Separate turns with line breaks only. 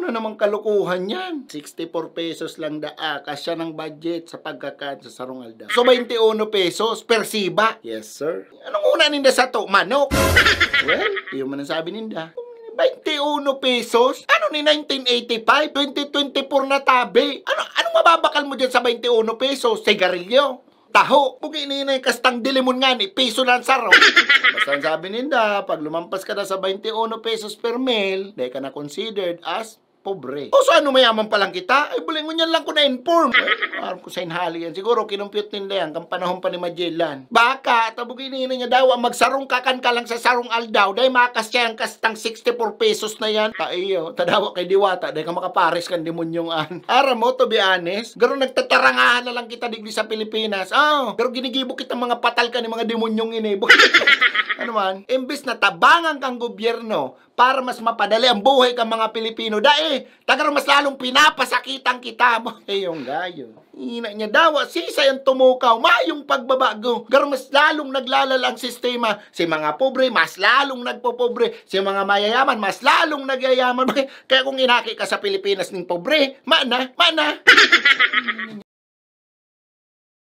Ano namang kalukuhan yan? 64 pesos lang kasya ng budget sa pagkakan sa Sarong Aldao. So 21 pesos per siba. Yes, sir. Anong una ninda sa to? Manok. Well, yun man ang sabi ninda. 21 pesos? Ano ni 1985? 2024 na tabi? Anong mababakal mo dyan sa 21 pesos? Sigarilyo? Taho? Kung ininay kastang dilimon nga ni piso lang saro. Basta ang sabi ninda, pag lumampas ka na sa 21 pesos per meal, di ka na considered as pobre. O so ano, mayaman pa lang kita? Ay bulingon yan lang ko na-inform. Aram ko sa inhali yan. Siguro kinumpute nila yan kang panahon pa ni Magellan. Baka, tabugin niya daw ang magsarong kakan ka lang sa Sarong Aldao. Dahil makas siya ang kastang 64 pesos na yan. Taiyo, tadawa kay Diwata. Dahil ka makapares kang demonyong an. Aram mo, to be honest, garo nagtatarangahan na lang kita digli sa Pilipinas. Pero ginigibo kita mga patal ka ni mga demonyong ini. Ano man, imbis na tabangan kang gobyerno para mas mapadali ang buhay kang mga Pilipino, tagar mas lalong pinapasakitan kita mo. Yung gayo. Ina niya daw, sisa yung tumukaw, mayong pagbabago. Gar mas lalong naglalala ang sistema. Si mga pobre, mas lalong nagpopobre. Si mga mayayaman, mas lalong nagyayaman. Kaya kung inaki ka sa Pilipinas ng pobre, mana.